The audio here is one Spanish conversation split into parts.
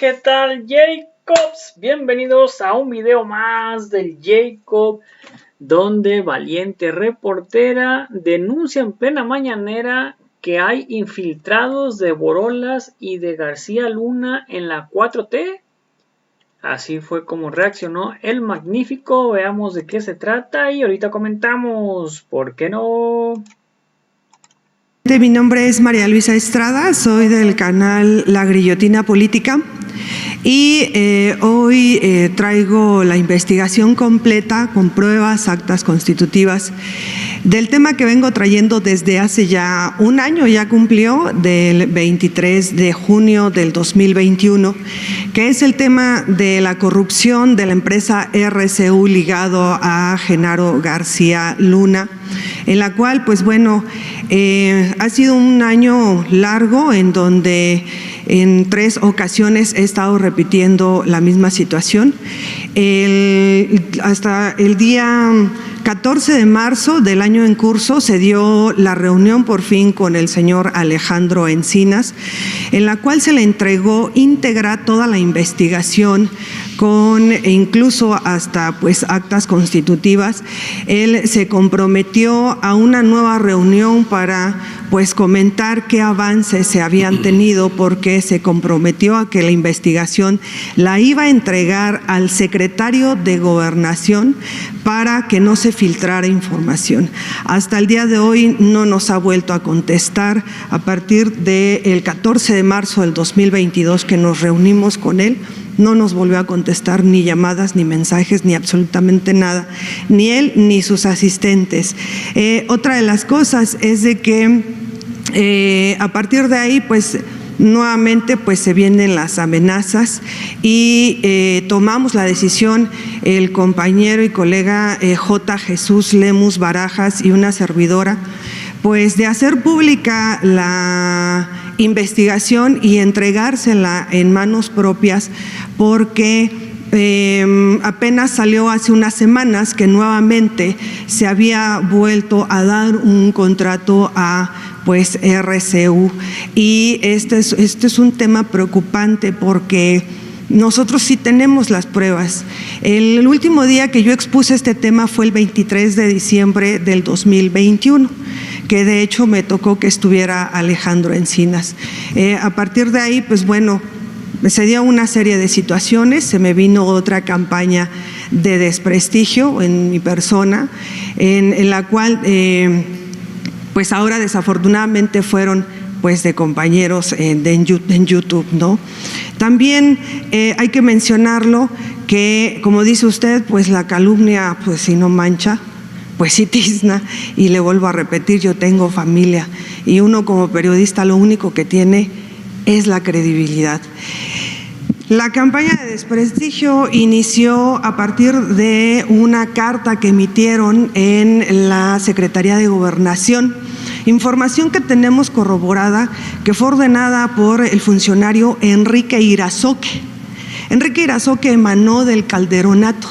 ¿qué tal, Jacobs? Bienvenidos a un video más del Jacob, donde valiente reportera denuncia en plena mañanera que hay infiltrados de Borolas y de García Luna en la 4T. Así fue como reaccionó el magnífico. Veamos de qué se trata y ahorita comentamos. ¿Por qué no? Mi nombre es María Luisa Estrada, soy del canal La Grillotina Política y hoy traigo la investigación completa con pruebas, actas constitutivas del tema que vengo trayendo desde hace ya un año, ya cumplió, del 23 de junio del 2021, que es el tema de la corrupción de la empresa RCU ligado a Genaro García Luna, en la cual, pues bueno, ha sido un año largo en donde en 3 ocasiones he estado repitiendo la misma situación. Hasta el día 14 de marzo del año en curso se dio la reunión por fin con el señor Alejandro Encinas, en la cual se le entregó íntegra toda la investigación con incluso hasta pues actas constitutivas. Él se comprometió a una nueva reunión para pues comentar qué avances se habían tenido, porque se comprometió a que la investigación la iba a entregar al secretario de Gobernación para que no se filtrara información. Hasta el día de hoy no nos ha vuelto a contestar. A partir del 14 de marzo del 2022 que nos reunimos con él, no nos volvió a contestar ni llamadas, ni mensajes, ni absolutamente nada, ni él ni sus asistentes. Otra de las cosas es de que a partir de ahí, pues nuevamente pues se vienen las amenazas y tomamos la decisión, el compañero y colega J. Jesús Lemus Barajas y una servidora, pues de hacer pública la investigación y entregársela en manos propias, porque apenas salió hace unas semanas que nuevamente se había vuelto a dar un contrato a pues RCU, y este es un tema preocupante porque nosotros sí tenemos las pruebas. El último día que yo expuse este tema fue el 23 de diciembre del 2021, que de hecho me tocó que estuviera Alejandro Encinas. A partir de ahí, pues bueno, se dio una serie de situaciones, se me vino otra campaña de desprestigio en mi persona, en la cual pues ahora desafortunadamente fueron pues de compañeros en YouTube, ¿no? También hay que mencionarlo que, como dice usted, pues la calumnia, pues si no mancha, pues sí tizna, y le vuelvo a repetir, yo tengo familia y uno como periodista lo único que tiene es la credibilidad. La campaña de desprestigio inició a partir de una carta que emitieron en la Secretaría de Gobernación, información que tenemos corroborada, que fue ordenada por el funcionario Enrique Irazoque. Enrique Irazoque emanó del Calderonato.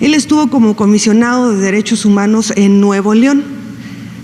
Él estuvo como comisionado de Derechos Humanos en Nuevo León.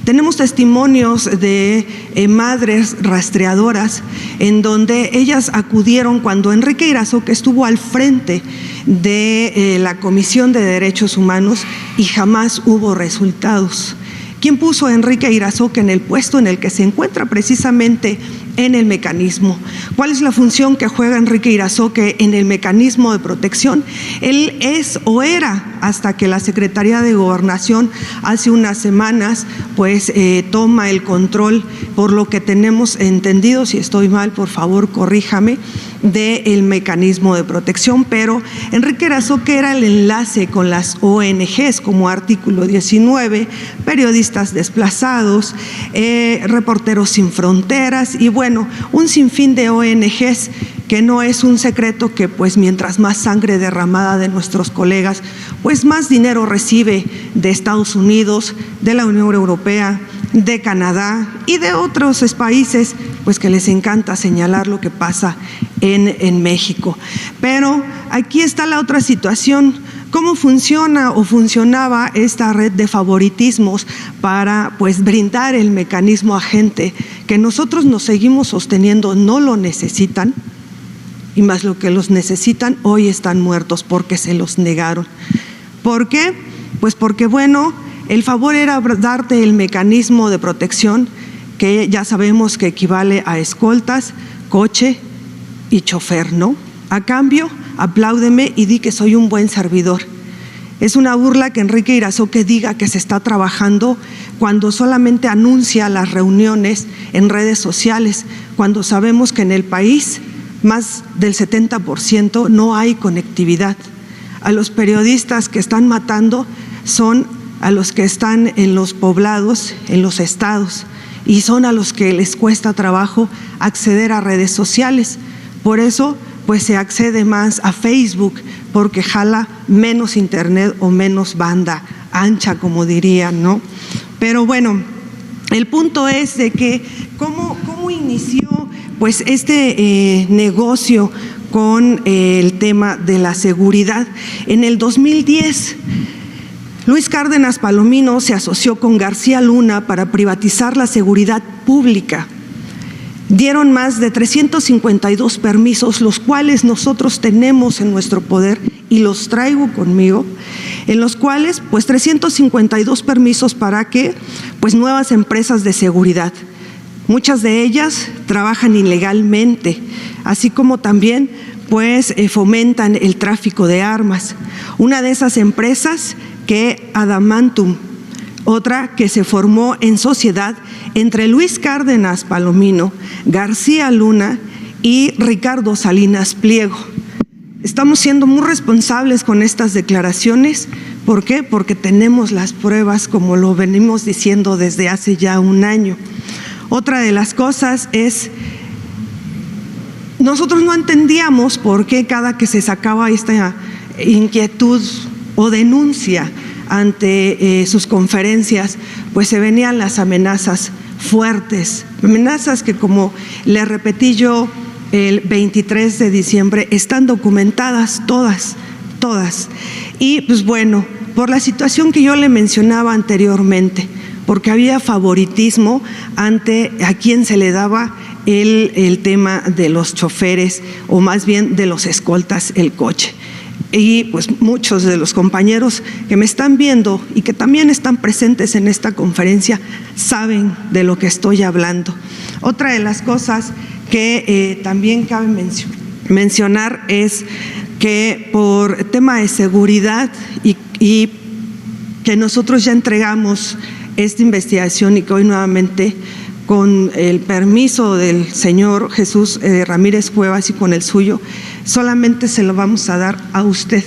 Tenemos testimonios de madres rastreadoras en donde ellas acudieron cuando Enrique Irazoque estuvo al frente de la Comisión de Derechos Humanos y jamás hubo resultados. ¿Quién puso a Enrique Irazoque en el puesto en el que se encuentra precisamente en el mecanismo? ¿Cuál es la función que juega Enrique Irazoque en el mecanismo de protección? Él es o era, hasta que la Secretaría de Gobernación hace unas semanas pues toma el control, por lo que tenemos entendido, si estoy mal, por favor corríjame, del mecanismo de protección, pero Enrique Irazoque era el enlace con las ONGs como Artículo 19, Periodistas Desplazados, Reporteros Sin Fronteras y bueno, un sinfín de ONGs, que no es un secreto que pues mientras más sangre derramada de nuestros colegas, pues más dinero recibe de Estados Unidos, de la Unión Europea, de Canadá y de otros países, pues que les encanta señalar lo que pasa en México. Pero aquí está la otra situación. ¿Cómo funciona o funcionaba esta red de favoritismos para pues brindar el mecanismo a gente que nosotros nos seguimos sosteniendo no lo necesitan? y más lo que los necesitan hoy están muertos porque se los negaron. ¿Por qué? Pues porque, bueno, el favor era darte el mecanismo de protección que ya sabemos que equivale a escoltas, coche y chofer, ¿no? A cambio, apláudeme y di que soy un buen servidor. Es una burla que Enrique Irazoque diga que se está trabajando cuando solamente anuncia las reuniones en redes sociales, cuando sabemos que en el país más del 70% no hay conectividad. A los periodistas que están matando son a los que están en los poblados, en los estados, y son a los que les cuesta trabajo acceder a redes sociales. Por eso, pues se accede más a Facebook, porque jala menos internet o menos banda ancha, como dirían, ¿no? Pero bueno, el punto es de que cómo inició pues este negocio con el tema de la seguridad. En el 2010, Luis Cárdenas Palomino se asoció con García Luna para privatizar la seguridad pública. Dieron más de 352 permisos, los cuales nosotros tenemos en nuestro poder y los traigo conmigo, en los cuales pues 352 permisos para que pues nuevas empresas de seguridad. Muchas de ellas trabajan ilegalmente, así como también pues fomentan el tráfico de armas. Una de esas empresas que Adamantum, otra que se formó en sociedad entre Luis Cárdenas Palomino, García Luna y Ricardo Salinas Pliego. Estamos siendo muy responsables con estas declaraciones. ¿Por qué? Porque tenemos las pruebas, como lo venimos diciendo desde hace ya un año. Otra de las cosas es, nosotros no entendíamos por qué cada que se sacaba esta inquietud o denuncia ante sus conferencias, pues se venían las amenazas fuertes, amenazas que, como le repetí yo el 23 de diciembre, están documentadas todas. Y pues bueno, por la situación que yo le mencionaba anteriormente, porque había favoritismo ante a quien se le daba el tema de los choferes, o más bien de los escoltas, el coche. Y pues muchos de los compañeros que me están viendo y que también están presentes en esta conferencia saben de lo que estoy hablando. Otra de las cosas que también cabe mencionar es que por tema de seguridad y que nosotros ya entregamos esta investigación y que hoy nuevamente, con el permiso del señor Jesús Ramírez Cuevas y con el suyo, solamente se lo vamos a dar a usted.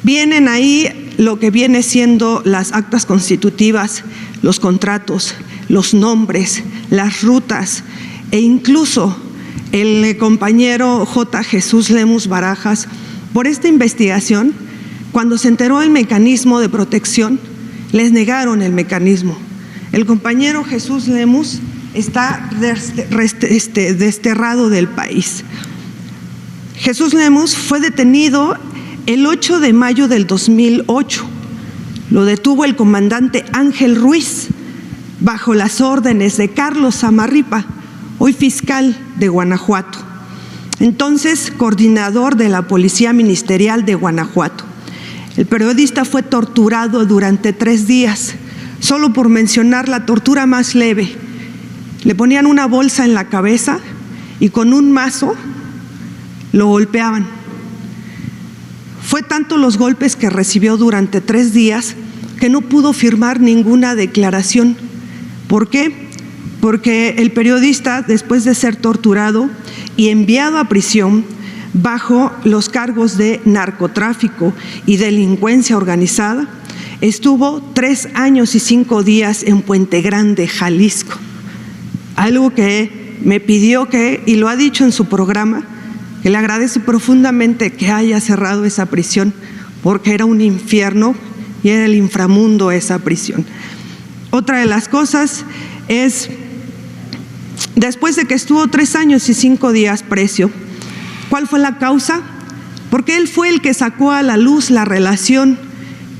Vienen ahí lo que viene siendo las actas constitutivas, los contratos, los nombres, las rutas, e incluso el compañero J. Jesús Lemus Barajas, por esta investigación, cuando se enteró del mecanismo de protección, les negaron el mecanismo. El compañero Jesús Lemus está desterrado del país. Jesús Lemus fue detenido el 8 de mayo del 2008. Lo detuvo el comandante Ángel Ruiz bajo las órdenes de Carlos Samarripa, hoy fiscal de Guanajuato, entonces coordinador de la Policía Ministerial de Guanajuato. El periodista fue torturado durante 3 días, solo por mencionar la tortura más leve. Le ponían una bolsa en la cabeza y con un mazo lo golpeaban. Fue tanto los golpes que recibió durante 3 días que no pudo firmar ninguna declaración. ¿Por qué? Porque el periodista, después de ser torturado y enviado a prisión bajo los cargos de narcotráfico y delincuencia organizada, estuvo 3 años y 5 días en Puente Grande, Jalisco. Algo que me pidió y lo ha dicho en su programa, que le agradece profundamente que haya cerrado esa prisión, porque era un infierno y era el inframundo esa prisión. Otra de las cosas es, después de que estuvo 3 años y 5 días preso, ¿cuál fue la causa? Porque él fue el que sacó a la luz la relación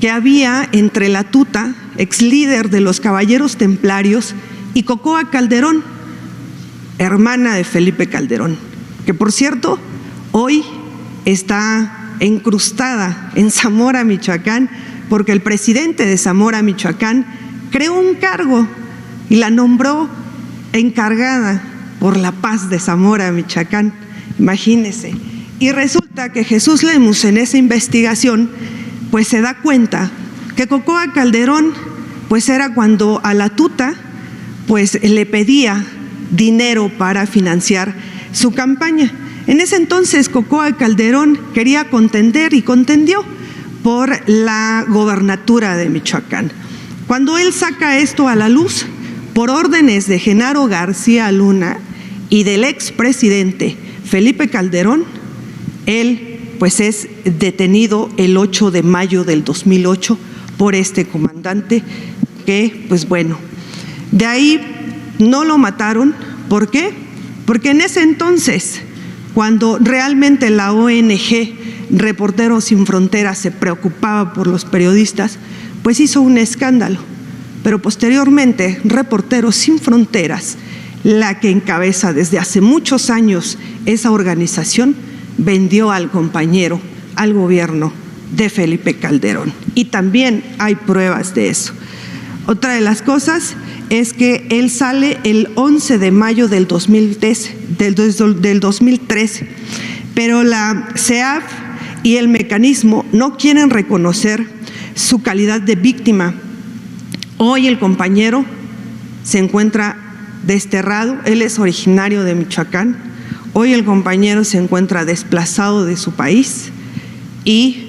que había entre la Tuta, ex líder de los Caballeros Templarios, y Cocoa Calderón, hermana de Felipe Calderón, que por cierto hoy está encrustada en Zamora, Michoacán, porque el presidente de Zamora, Michoacán, creó un cargo y la nombró encargada por la paz de Zamora, Michoacán. Imagínense. Y resulta que Jesús Lemus en esa investigación pues se da cuenta que Cocoa Calderón pues era cuando a la tuta pues le pedía dinero para financiar su campaña. En ese entonces Cocoa Calderón quería contender y contendió por la gobernatura de Michoacán. Cuando él saca esto a la luz, por órdenes de Genaro García Luna y del expresidente Felipe Calderón, él pues es detenido el 8 de mayo del 2008 por este comandante que pues bueno, de ahí no lo mataron. ¿Por qué? Porque en ese entonces, cuando realmente la ONG Reporteros Sin Fronteras se preocupaba por los periodistas, pues hizo un escándalo. Pero posteriormente, Reporteros Sin Fronteras, la que encabeza desde hace muchos años esa organización, vendió al compañero al gobierno de Felipe Calderón. Y también hay pruebas de eso. Otra de las cosas es que él sale el 11 de mayo del 2013, pero la CEAF y el mecanismo no quieren reconocer su calidad de víctima. Hoy el compañero se encuentra desterrado, él es originario de Michoacán, hoy el compañero se encuentra desplazado de su país y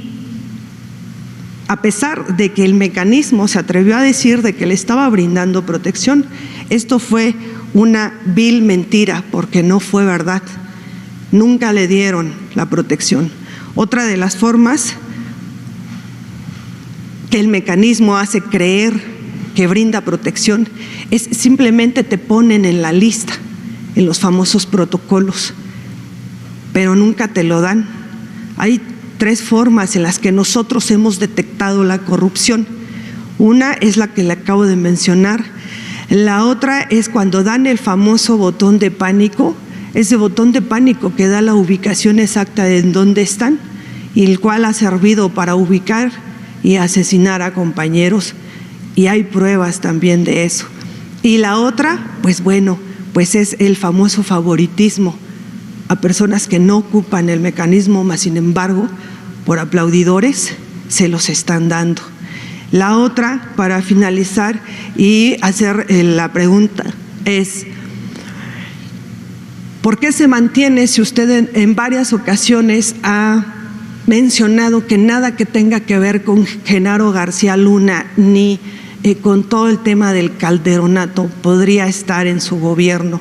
a pesar de que el mecanismo se atrevió a decir de que le estaba brindando protección, esto fue una vil mentira porque no fue verdad. Nunca le dieron la protección. Otra de las formas que el mecanismo hace creer que brinda protección es simplemente te ponen en la lista, en los famosos protocolos, pero nunca te lo dan. Hay tres formas en las que nosotros hemos detectado la corrupción. Una es la que le acabo de mencionar. La otra es cuando dan el famoso botón de pánico, ese botón de pánico que da la ubicación exacta de en dónde están y el cual ha servido para ubicar y asesinar a compañeros, y hay pruebas también de eso. Y la otra, pues bueno, pues es el famoso favoritismo a personas que no ocupan el mecanismo, mas sin embargo, por aplaudidores, se los están dando. La otra, para finalizar y hacer la pregunta, es ¿por qué se mantiene, si usted en varias ocasiones ha mencionado que nada que tenga que ver con Genaro García Luna ni con todo el tema del calderonato podría estar en su gobierno?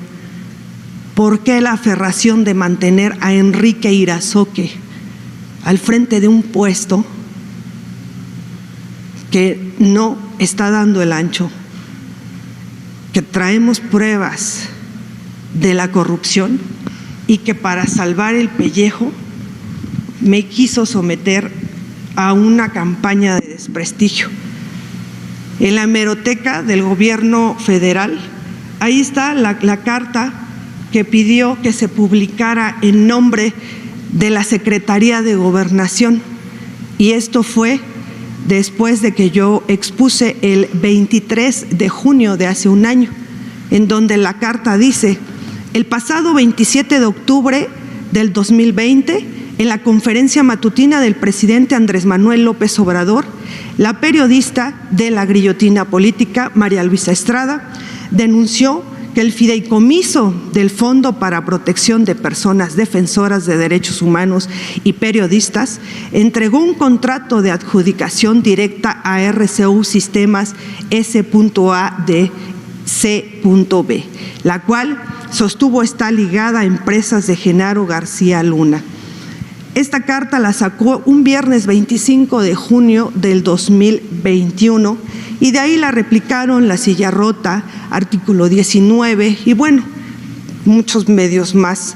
¿Por qué la aferración de mantener a Enrique Irazoque al frente de un puesto que no está dando el ancho, que traemos pruebas de la corrupción y que para salvar el pellejo me quiso someter a una campaña de desprestigio? En la hemeroteca del gobierno federal, ahí está la carta que pidió que se publicara en nombre de la Secretaría de Gobernación, y esto fue después de que yo expuse el 23 de junio de hace un año, en donde la carta dice: el pasado 27 de octubre del 2020, en la conferencia matutina del presidente Andrés Manuel López Obrador, la periodista de La Guillotina Política, María Luisa Estrada, denunció que el fideicomiso del Fondo para Protección de Personas Defensoras de Derechos Humanos y Periodistas entregó un contrato de adjudicación directa a RCU Sistemas S.A. de C.B, la cual sostuvo está ligada a empresas de Genaro García Luna. Esta carta la sacó un viernes 25 de junio del 2021 y de ahí la replicaron La Silla Rota, Artículo 19 y bueno, muchos medios más.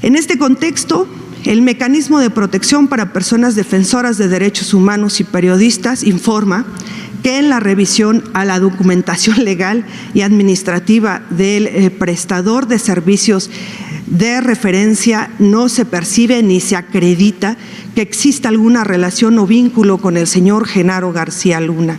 En este contexto, el Mecanismo de Protección para Personas Defensoras de Derechos Humanos y Periodistas informa que en la revisión a la documentación legal y administrativa del prestador de servicios de referencia no se percibe ni se acredita que exista alguna relación o vínculo con el señor Genaro García Luna.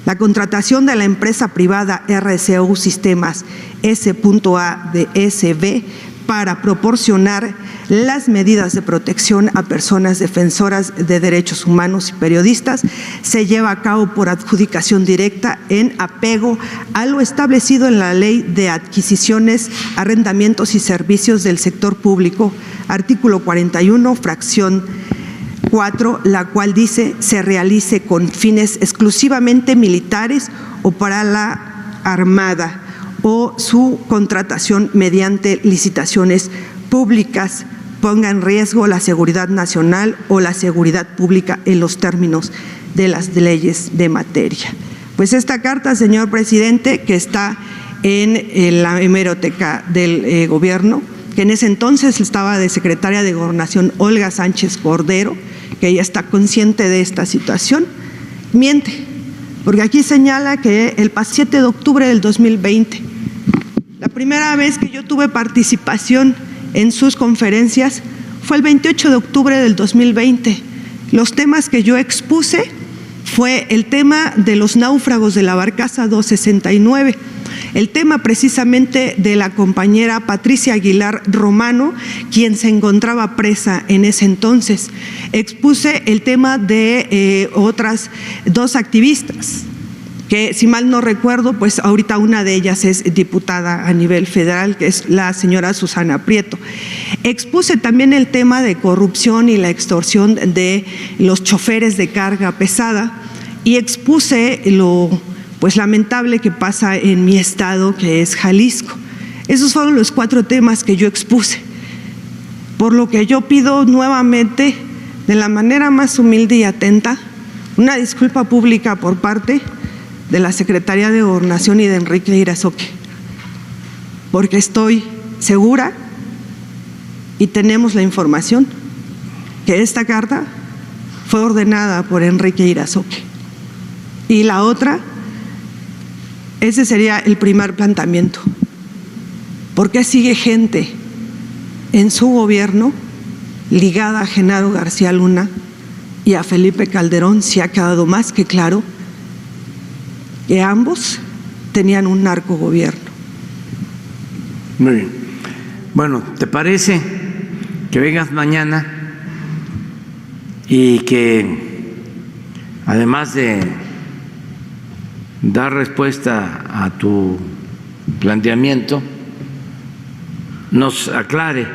La contratación de la empresa privada RCU Sistemas S.A. de SB para proporcionar las medidas de protección a personas defensoras de derechos humanos y periodistas se lleva a cabo por adjudicación directa en apego a lo establecido en la Ley de Adquisiciones, Arrendamientos y Servicios del Sector Público, artículo 41, fracción 4, la cual dice se realice con fines exclusivamente militares o para la Armada, o su contratación mediante licitaciones públicas ponga en riesgo la seguridad nacional o la seguridad pública en los términos de las leyes de materia. Pues esta carta, señor presidente, que está en la hemeroteca del gobierno, que en ese entonces estaba de secretaria de Gobernación Olga Sánchez Cordero, que ella está consciente de esta situación, miente, porque aquí señala que el 7 de octubre del 2020, la primera vez que yo tuve participación en sus conferencias fue el 28 de octubre del 2020. Los temas que yo expuse fue el tema de los náufragos de la barcaza 269, el tema precisamente de la compañera Patricia Aguilar Romano, quien se encontraba presa en ese entonces. Expuse el tema de otras dos activistas, que si mal no recuerdo, pues ahorita una de ellas es diputada a nivel federal, que es la señora Susana Prieto. Expuse también el tema de corrupción y la extorsión de los choferes de carga pesada y expuse lo pues lamentable que pasa en mi estado, que es Jalisco. Esos fueron los 4 temas que yo expuse, por lo que yo pido nuevamente, de la manera más humilde y atenta, una disculpa pública por parte de la Secretaría de Gobernación y de Enrique Irazoque, porque estoy segura y tenemos la información que esta carta fue ordenada por Enrique Irazoque. Y la otra, ese sería el primer planteamiento. ¿Por qué sigue gente en su gobierno ligada a Genaro García Luna y a Felipe Calderón? Si ha quedado más que claro que ambos tenían un narcogobierno. Muy bien. Bueno, ¿te parece que vengas mañana y que además de dar respuesta a tu planteamiento, nos aclare,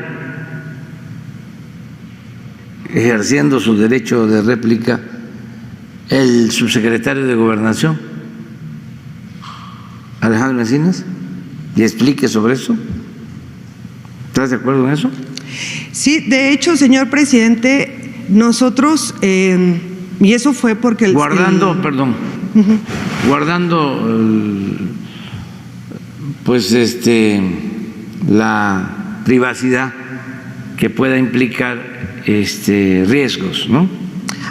ejerciendo su derecho de réplica, el subsecretario de Gobernación, Alejandro Encinas, y explique sobre eso? ¿Estás de acuerdo en eso? Sí, de hecho, señor presidente, nosotros, y eso fue porque… Guardando pues la privacidad que pueda implicar riesgos, ¿no?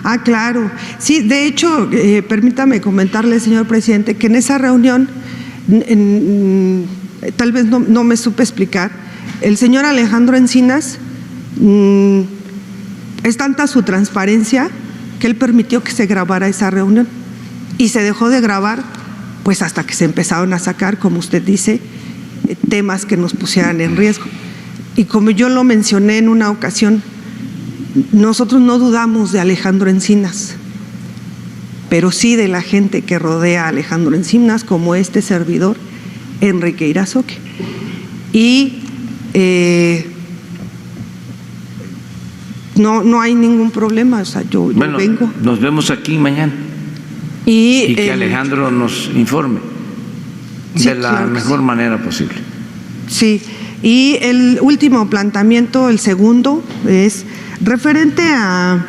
Ah, claro. Sí, de hecho, permítame comentarle, señor presidente, que en esa reunión, tal vez no me supe explicar, el señor Alejandro Encinas, es tanta su transparencia que él permitió que se grabara esa reunión y se dejó de grabar pues hasta que se empezaron a sacar, como usted dice, temas que nos pusieran en riesgo. Y como yo lo mencioné en una ocasión, nosotros no dudamos de Alejandro Encinas, pero sí de la gente que rodea a Alejandro Encinas, como este servidor, Enrique Irazoque. Y no hay ningún problema, o sea, yo vengo. Nos vemos aquí mañana y que Alejandro nos informe de la mejor manera posible. Sí, y el último planteamiento, el segundo, es referente a…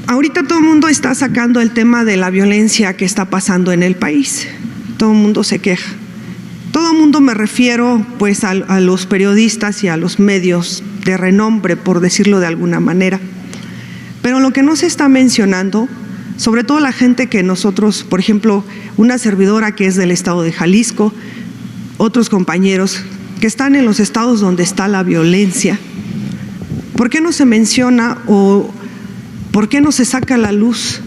Ahorita todo el mundo está sacando el tema de la violencia que está pasando en el país. Todo el mundo se queja. Todo el mundo, me refiero pues a los periodistas y a los medios de renombre, por decirlo de alguna manera. Pero lo que no se está mencionando, sobre todo la gente que nosotros, por ejemplo, una servidora que es del estado de Jalisco, otros compañeros que están en los estados donde está la violencia, ¿por qué no se menciona o por qué no se saca a la luz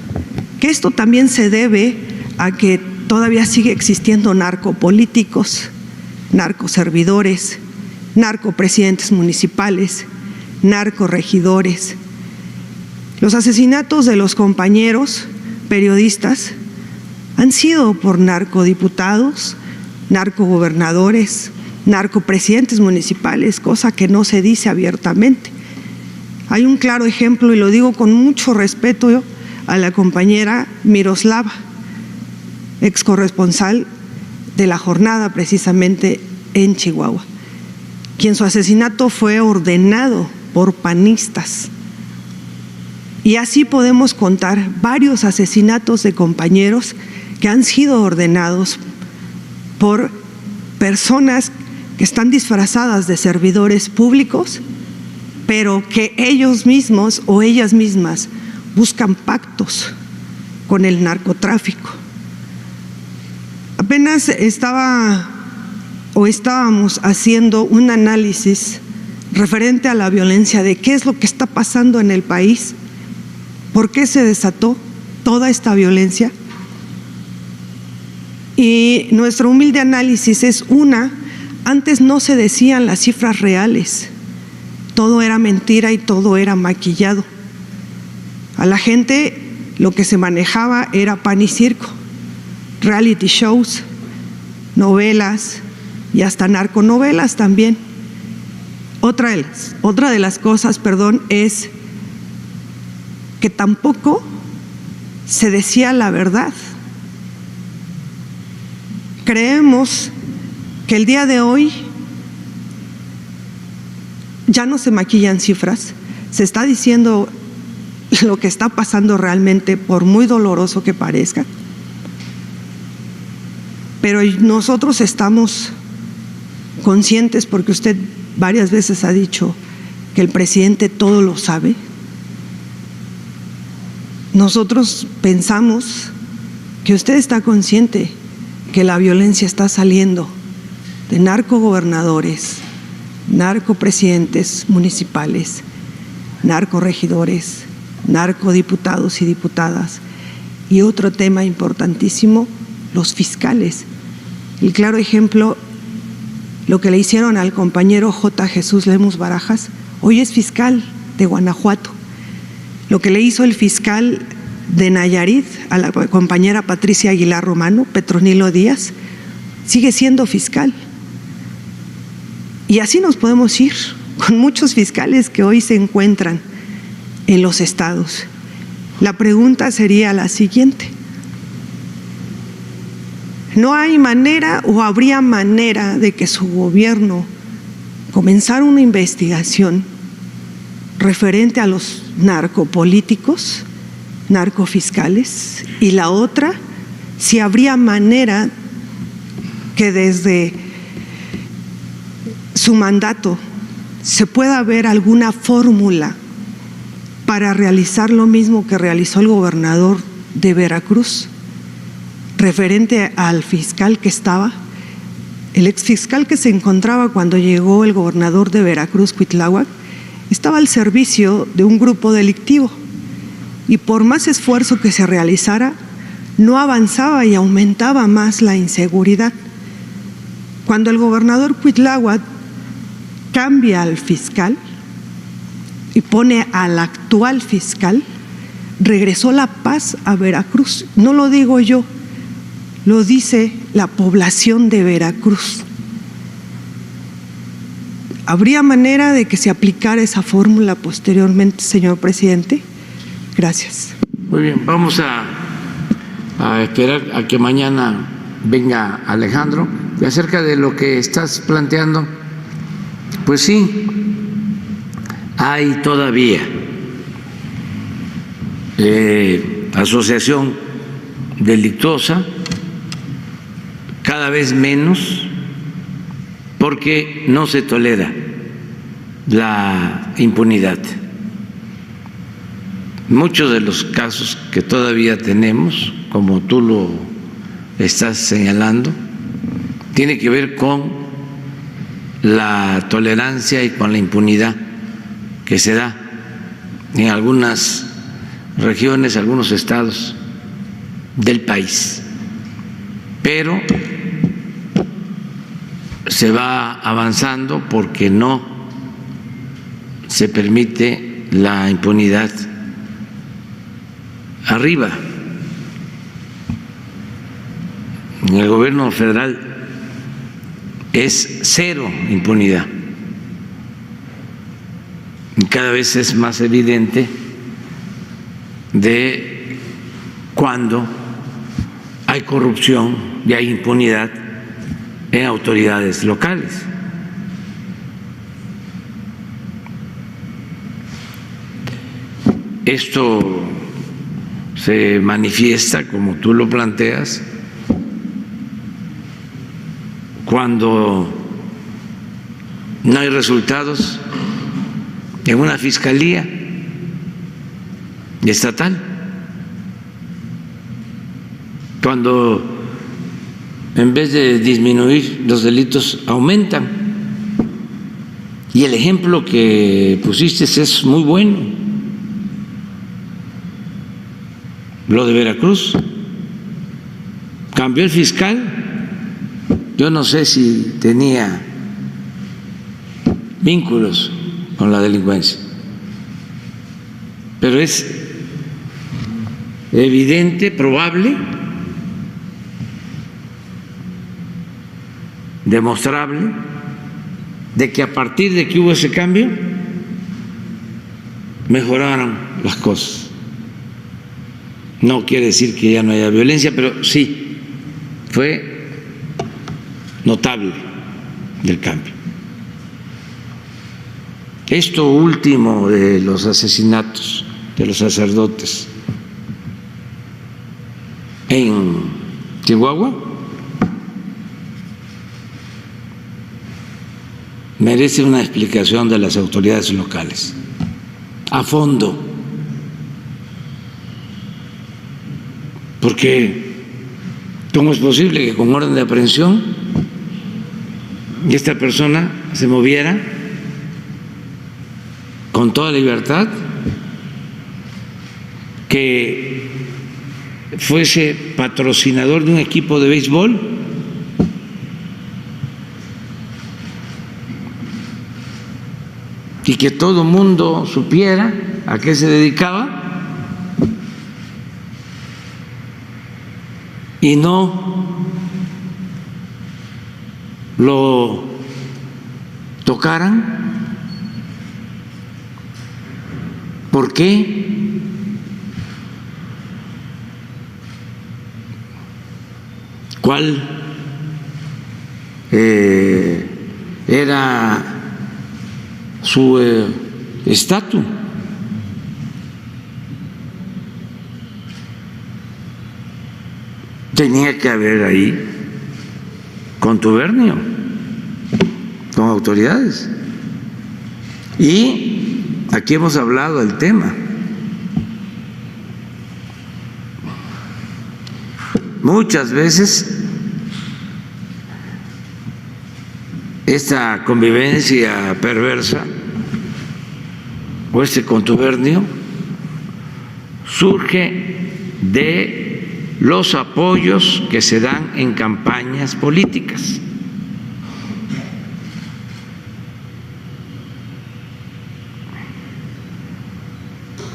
que esto también se debe a que todavía sigue existiendo narcopolíticos, narcoservidores, narcopresidentes municipales, narcoregidores? Los asesinatos de los compañeros periodistas han sido por narcodiputados, narcogobernadores, narcopresidentes municipales, cosa que no se dice abiertamente. Hay un claro ejemplo, y lo digo con mucho respeto a la compañera Miroslava, ex corresponsal de La Jornada precisamente en Chihuahua, quien su asesinato fue ordenado por panistas. Y así podemos contar varios asesinatos de compañeros que han sido ordenados por personas que están disfrazadas de servidores públicos, pero que ellos mismos o ellas mismas buscan pactos con el narcotráfico. Apenas estábamos haciendo un análisis referente a la violencia, de qué es lo que está pasando en el país, por qué se desató toda esta violencia. Y nuestro humilde análisis es antes no se decían las cifras reales, todo era mentira y todo era maquillado. A la gente lo que se manejaba era pan y circo, reality shows, novelas y hasta narconovelas también. Otra de las cosas, es que tampoco se decía la verdad. Creemos que el día de hoy ya no se maquillan cifras, se está diciendo lo que está pasando realmente, por muy doloroso que parezca. Pero nosotros estamos conscientes, porque usted varias veces ha dicho que el presidente todo lo sabe. Nosotros pensamos que usted está consciente que la violencia está saliendo de narcogobernadores, narcopresidentes municipales, narcoregidores, narcodiputados y diputadas. Y otro tema importantísimo, los fiscales. El claro ejemplo, lo que le hicieron al compañero J. Jesús Lemus Barajas, hoy es fiscal de Guanajuato. Lo que le hizo el fiscal de Nayarit a la compañera Patricia Aguilar Romano, Petronilo Díaz, sigue siendo fiscal. Y así nos podemos ir con muchos fiscales que hoy se encuentran en los estados. La pregunta sería la siguiente: ¿no hay manera o habría manera de que su gobierno comenzara una investigación referente a los narcopolíticos, narcofiscales? Y la otra, si habría manera que desde su mandato se pueda ver alguna fórmula para realizar lo mismo que realizó el gobernador de Veracruz, referente al fiscal que estaba, el exfiscal que se encontraba cuando llegó el gobernador de Veracruz, Cuitláhuac, estaba al servicio de un grupo delictivo, y por más esfuerzo que se realizara, no avanzaba y aumentaba más la inseguridad. Cuando el gobernador Cuitláhuac cambia al fiscal y pone al actual fiscal, regresó la paz a Veracruz. No lo digo yo, lo dice la población de Veracruz. ¿Habría manera de que se aplicara esa fórmula posteriormente, señor presidente? Gracias. Muy bien, vamos a esperar a que mañana venga Alejandro. Y acerca de lo que estás planteando, pues sí, hay todavía asociación delictuosa, cada vez menos, porque no se tolera la impunidad. Muchos de los casos que todavía tenemos, como tú lo estás señalando, tiene que ver con la tolerancia y con la impunidad que se da en algunas regiones, algunos estados del país. Pero se va avanzando porque no se permite la impunidad arriba. En el gobierno federal es cero impunidad. Y cada vez es más evidente de cuando hay corrupción y hay impunidad en autoridades locales. Esto se manifiesta, como tú lo planteas, cuando no hay resultados en una fiscalía estatal, cuando en vez de disminuir los delitos aumentan. Y el ejemplo que pusiste es muy bueno, lo de Veracruz. Cambió el fiscal. Yo no sé si tenía vínculos con la delincuencia, pero es evidente, probable, demostrable, de que a partir de que hubo ese cambio mejoraron las cosas. No quiere decir que ya no haya violencia, pero sí fue notable el cambio. Esto último de los asesinatos de los sacerdotes en Chihuahua merece una explicación de las autoridades locales a fondo, porque ¿cómo es posible que con orden de aprehensión y esta persona se moviera con toda libertad, que fuese patrocinador de un equipo de béisbol, y que todo el mundo supiera a qué se dedicaba y no lo tocaran? ¿Por qué? ¿Cuál era su estatus? Tenía que haber ahí contubernio con autoridades. Y aquí hemos hablado del tema. Muchas veces esta convivencia perversa o este contubernio surge de los apoyos que se dan en campañas políticas.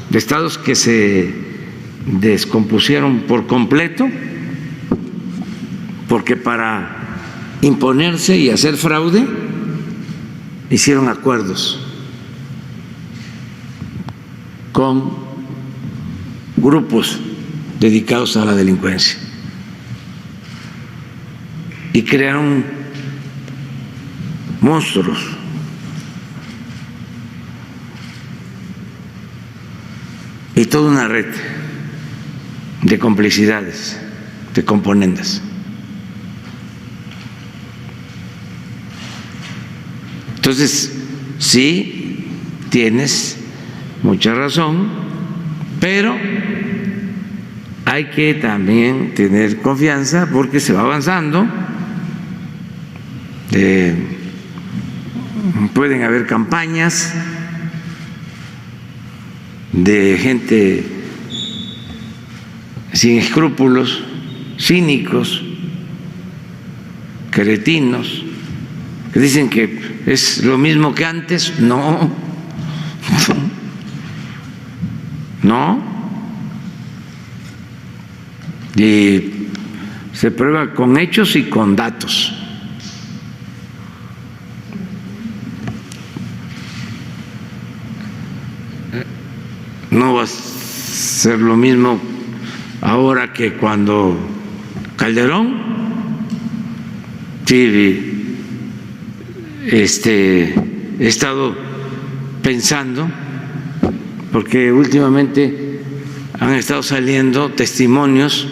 De estados que se descompusieron por completo, porque para imponerse y hacer fraude hicieron acuerdos con grupos dedicados a la delincuencia y crearon monstruos. Y toda una red de complicidades, de componendas. Entonces, sí, tienes mucha razón, pero hay que también tener confianza porque se va avanzando. pueden haber campañas de gente sin escrúpulos, cínicos, cretinos, que dicen que es lo mismo que antes. No, no. Y se prueba con hechos y con datos. No va a ser lo mismo ahora que cuando Calderón, sí, he estado pensando, porque últimamente han estado saliendo testimonios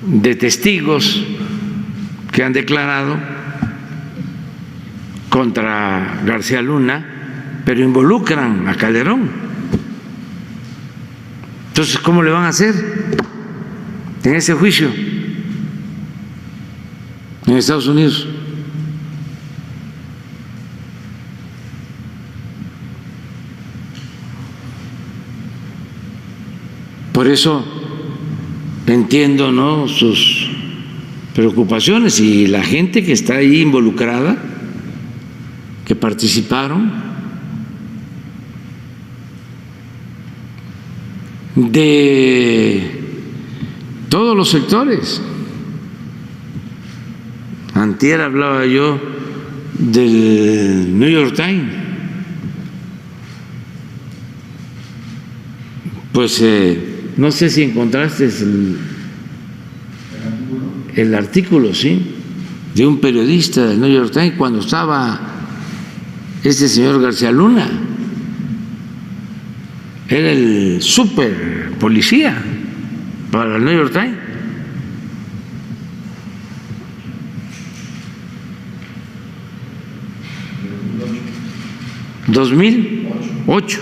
de testigos que han declarado contra García Luna, pero involucran a Calderón. Entonces, ¿cómo le van a hacer en ese juicio en Estados Unidos? Por eso entiendo, ¿no?, sus preocupaciones, y la gente que está ahí involucrada, que participaron, de todos los sectores. Antier hablaba yo del New York Times. Pues no sé si encontraste el artículo, sí, de un periodista del New York Times cuando estaba este señor García Luna. Era el super policía para el New York Times. ¿2008?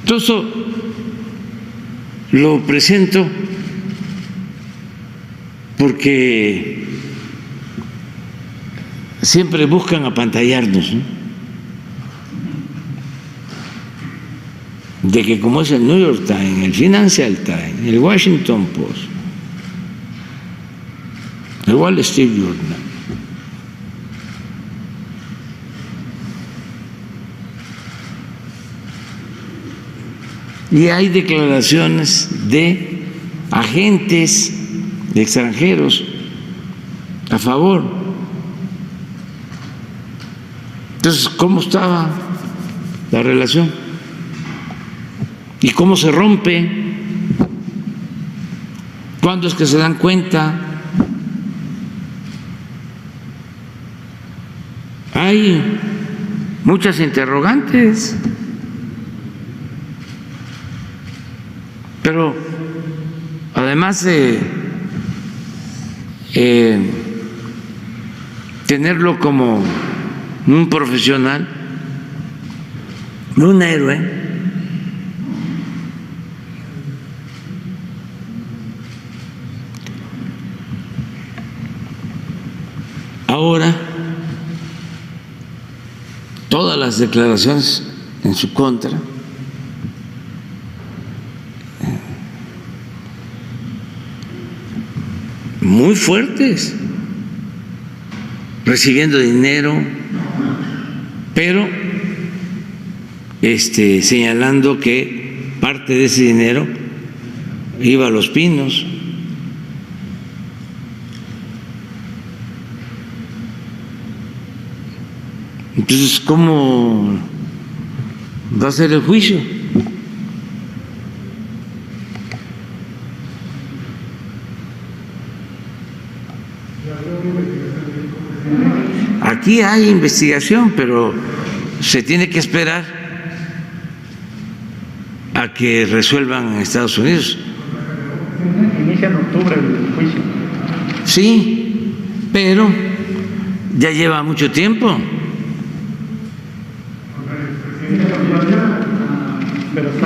Todo eso lo presento porque siempre buscan apantallarnos, ¿no?, de que como es el New York Times, el Financial Times, el Washington Post, el Wall Street Journal, y hay declaraciones de agentes extranjeros a favor. Entonces, ¿cómo estaba la relación? ¿Y cómo se rompe? ¿Cuándo es que se dan cuenta? Hay muchas interrogantes, pero además de tenerlo como un profesional, un héroe, ahora todas las declaraciones en su contra muy fuertes, recibiendo dinero, pero señalando que parte de ese dinero iba a Los Pinos. Entonces, ¿cómo va a ser el juicio? Aquí hay investigación, pero se tiene que esperar a que resuelvan en Estados Unidos. Inicia en octubre el juicio. Sí, pero ya lleva mucho tiempo.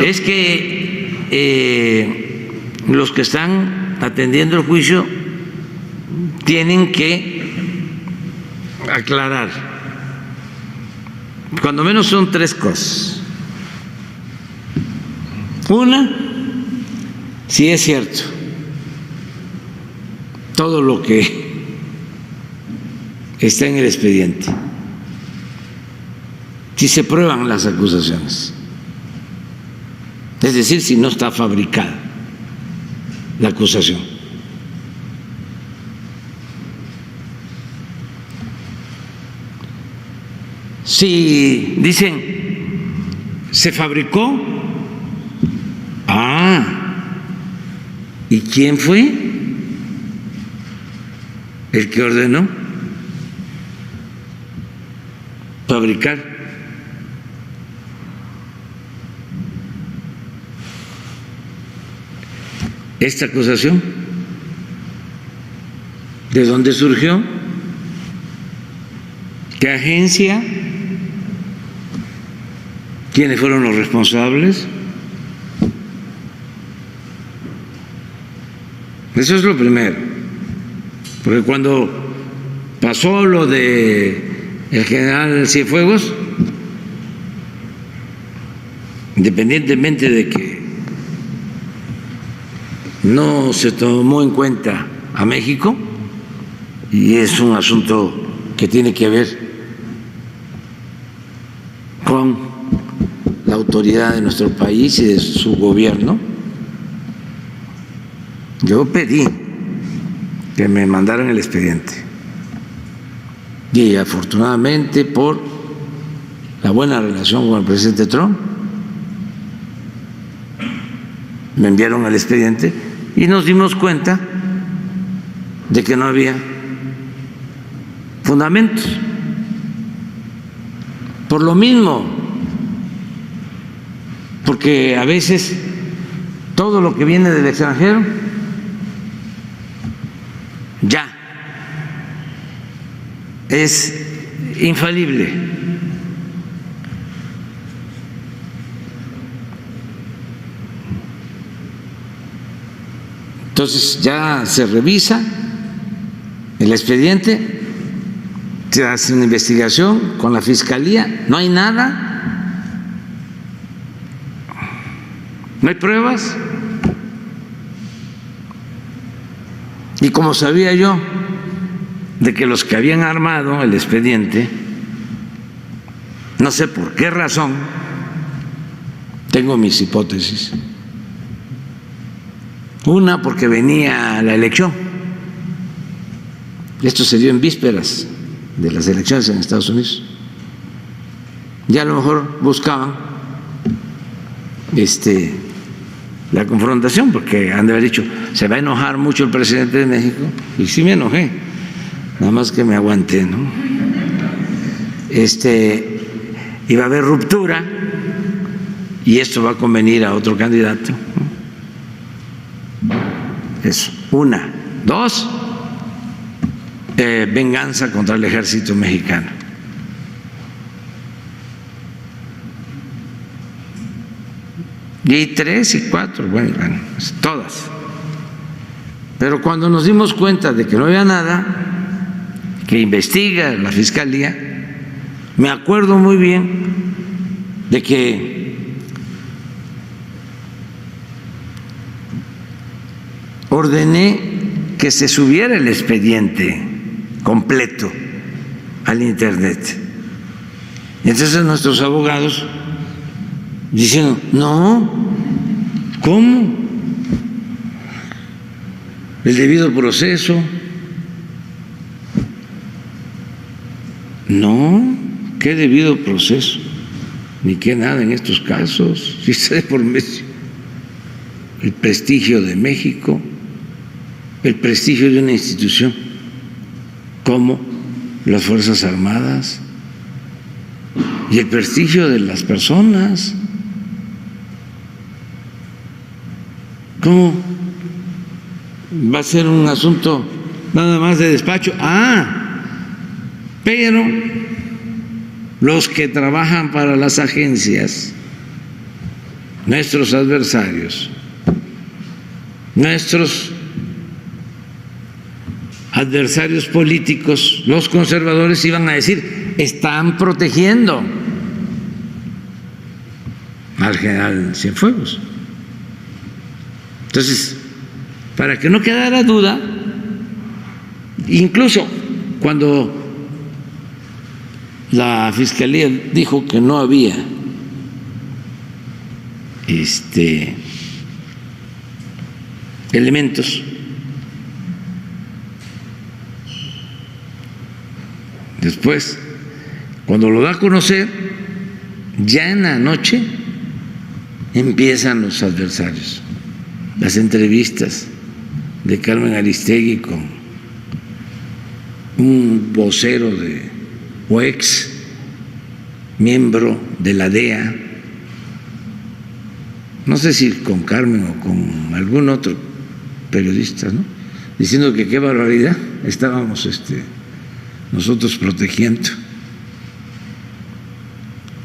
Es que los que están atendiendo el juicio tienen que aclarar. Cuando menos son 3 cosas. Una, si es cierto todo lo que está en el expediente, si se prueban las acusaciones, es decir, si no está fabricada la acusación. Si dicen, se fabricó, ¿y quién fue el que ordenó fabricar? Esta acusación, ¿de dónde surgió? ¿Qué agencia? ¿Quiénes fueron los responsables? Eso es lo primero, porque cuando pasó lo de el general Cienfuegos, independientemente de que no se tomó en cuenta a México, y es un asunto que tiene que ver con la autoridad de nuestro país y de su gobierno, yo pedí que me mandaran el expediente y afortunadamente por la buena relación con el presidente Trump me enviaron el expediente y nos dimos cuenta de que no había fundamentos. Por lo mismo, porque a veces todo lo que viene del extranjero ya es infalible. Entonces ya se revisa el expediente, se hace una investigación con la Fiscalía, no hay nada, no hay pruebas. Y como sabía yo de que los que habían armado el expediente, no sé por qué razón, tengo mis hipótesis. Una, porque venía la elección. Esto se dio en vísperas de las elecciones en Estados Unidos. Ya a lo mejor buscaban la confrontación, porque han de haber dicho, se va a enojar mucho el presidente de México, y sí me enojé, nada más que me aguanté, ¿no? Iba a haber ruptura y esto va a convenir a otro candidato, ¿no? Eso, una. Dos, venganza contra el ejército mexicano. Y 3 y 4, bueno, todas. Pero cuando nos dimos cuenta de que no había nada, que investiga la Fiscalía, me acuerdo muy bien de que ordené que se subiera el expediente completo al internet. Y entonces nuestros abogados diciendo, no, ¿cómo? El debido proceso. No, ¿qué debido proceso? Ni qué nada en estos casos. Si se por medio el prestigio de México, el prestigio de una institución como las Fuerzas Armadas y el prestigio de las personas. ¿Cómo va a ser un asunto nada más de despacho? Pero los que trabajan para las agencias, nuestros adversarios, nuestros adversarios políticos, los conservadores, iban a decir: están protegiendo al general Cienfuegos. Entonces, para que no quedara duda, incluso cuando la Fiscalía dijo que no había elementos, después, cuando lo da a conocer, ya en la noche empiezan los adversarios, las entrevistas de Carmen Aristegui con un vocero o ex miembro de la DEA, no sé si con Carmen o con algún otro periodista, ¿no?, diciendo que qué barbaridad estábamos nosotros protegiendo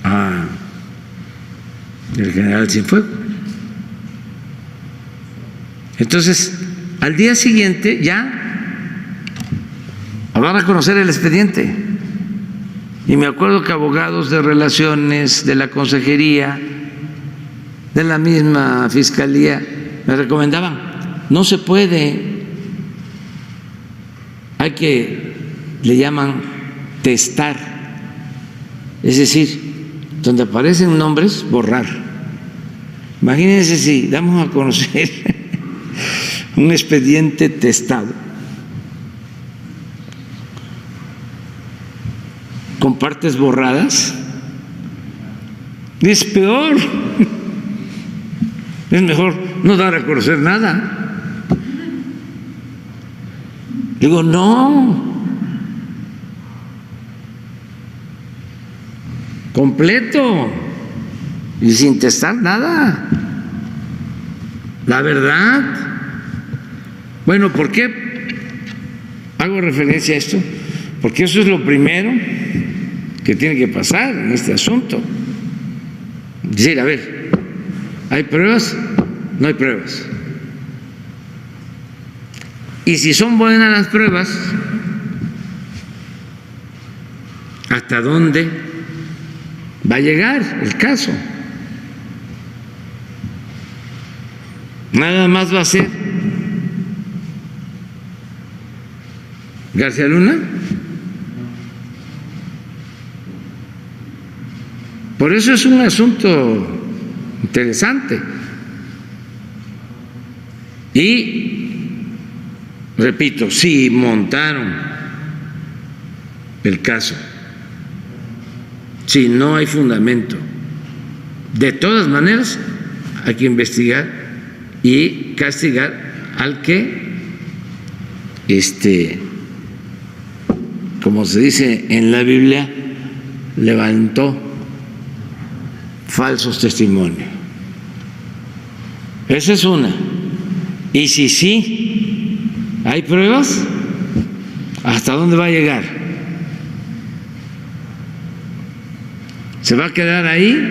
a el general Cienfuegos. Entonces, al día siguiente ya van a conocer el expediente, y me acuerdo que abogados de relaciones, de la consejería, de la misma fiscalía, me recomendaban: no se puede, hay que, le llaman testar, es decir, donde aparecen nombres, borrar. Imagínense si damos a conocer un expediente testado con partes borradas, es peor. Es mejor no dar a conocer nada. Digo, no, completo y sin testar nada, la verdad. Bueno, ¿por qué hago referencia a esto? Porque eso es lo primero que tiene que pasar en este asunto. Decir, a ver, ¿hay pruebas? No hay pruebas. Y si son buenas las pruebas, ¿hasta dónde va a llegar el caso? Nada más va a ser García Luna. Por eso es un asunto interesante. Y repito, si montaron el caso, si no hay fundamento, de todas maneras hay que investigar y castigar al que como se dice en la Biblia, levantó falsos testimonios. Esa es una. Y si sí hay pruebas, ¿hasta dónde va a llegar? ¿Se va a quedar ahí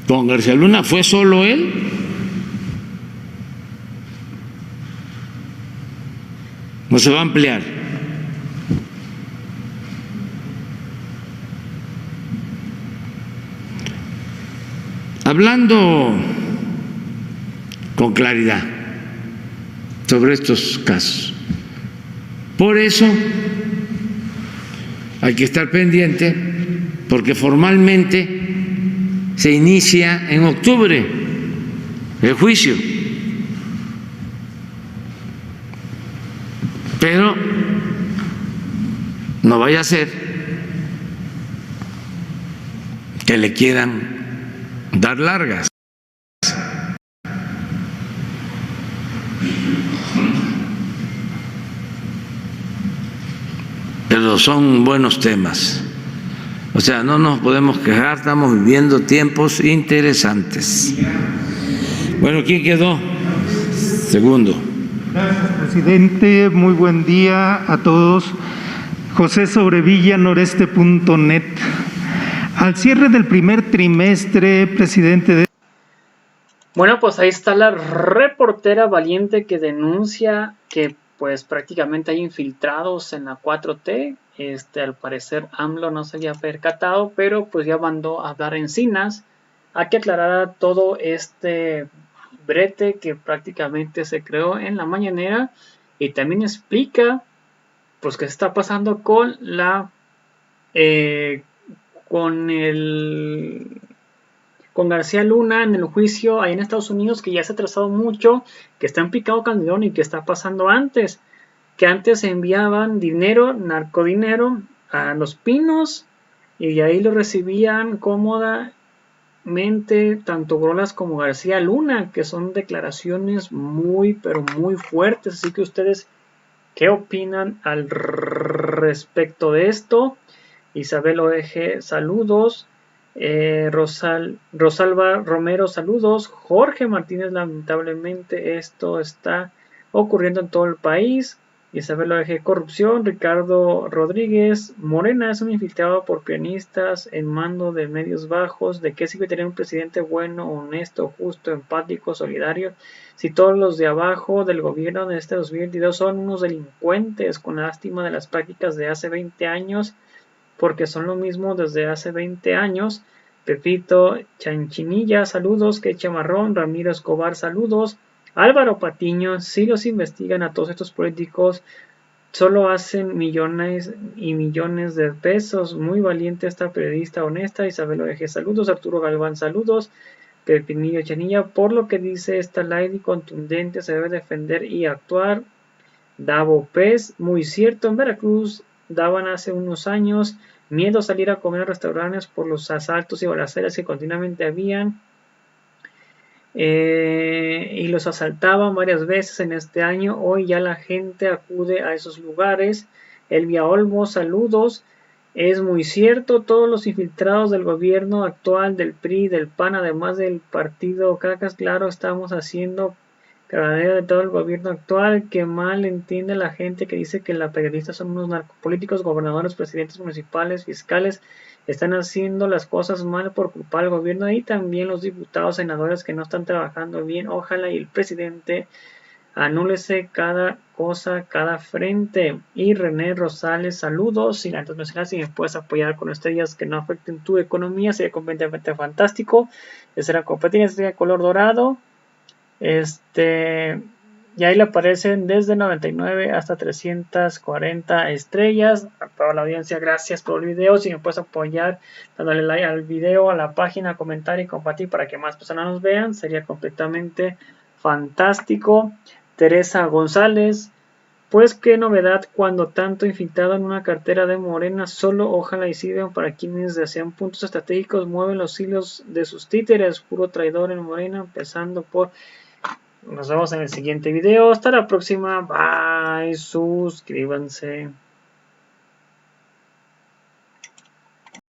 con García Luna? ¿Fue solo él? ¿O se va a ampliar? Hablando con claridad sobre estos casos, por eso hay que estar pendiente, porque formalmente se inicia en octubre el juicio, pero no vaya a ser que le quieran dar largas. Pero son buenos temas. O sea, no nos podemos quejar, estamos viviendo tiempos interesantes. Bueno, ¿quién quedó? Segundo. Gracias, presidente. Muy buen día a todos. José Sobrevilla, noreste.net. Al cierre del primer trimestre, presidente. Bueno, pues ahí está la reportera valiente que denuncia que pues prácticamente hay infiltrados en la 4T. Al parecer AMLO no se había percatado, pero pues ya mandó a hablar Encinas a que aclarara todo este brete que prácticamente se creó en la mañanera, y también explica pues qué está pasando con con García Luna en el juicio ahí en Estados Unidos, que ya se ha atrasado mucho, que está en picado Calderón y que está pasando antes, que antes se enviaban dinero, narcodinero, a Los Pinos, y de ahí lo recibían cómodamente tanto Grolas como García Luna, que son declaraciones muy, pero muy fuertes. Así que ustedes, ¿qué opinan al respecto de esto? Isabel Oeje, saludos. Rosalba Romero, saludos. Jorge Martínez, lamentablemente esto está ocurriendo en todo el país. Isabel Oeje, corrupción. Ricardo Rodríguez, Morena es un infiltrado por pianistas en mando de medios bajos. ¿De qué sirve tener un presidente bueno, honesto, justo, empático, solidario, si todos los de abajo del gobierno de este 2022 son unos delincuentes con lástima de las prácticas de hace 20 años? Porque son lo mismo desde hace 20 años. Pepito Chanchinilla, saludos. Que Chamarrón, Ramiro Escobar, saludos. Álvaro Patiño, si los investigan a todos estos políticos, solo hacen millones y millones de pesos. Muy valiente esta periodista honesta. Isabel Oeje, saludos. Arturo Galván, saludos. Pepinillo Chanilla, por lo que dice esta ley contundente, se debe defender y actuar. Davo Pez, muy cierto, en Veracruz daban hace unos años miedo salir a comer a restaurantes por los asaltos y balaceras que continuamente habían, y los asaltaban varias veces en este año. Hoy ya la gente acude a esos lugares. Elvia Olmo, saludos. Es muy cierto, todos los infiltrados del gobierno actual, del PRI, del PAN, además del partido Cacas, claro, estamos haciendo cagadero de todo el gobierno actual. Que mal entiende la gente que dice que los periodistas son unos narcopolíticos, gobernadores, presidentes municipales, fiscales, están haciendo las cosas mal por culpar al gobierno, y también los diputados, senadores que no están trabajando bien. Ojalá y el presidente anúlese cada cosa, cada frente. Y René Rosales, saludos. Si la internacional, si me puedes apoyar con estrellas que no afecten tu economía, sería completamente fantástico. Esa era competencia, estrella de color dorado. Y ahí le aparecen desde 99 hasta 340 estrellas. A toda la audiencia, gracias por el video. Si me puedes apoyar dándole like al video, a la página, comentar y compartir para que más personas nos vean, sería completamente fantástico. Teresa González, pues qué novedad cuando tanto infiltrado en una cartera de Morena, solo ojalá y sirvan para quienes desean puntos estratégicos, mueven los hilos de sus títeres, puro traidor en Morena, empezando por... Nos vemos en el siguiente video. Hasta la próxima. Bye. Suscríbanse.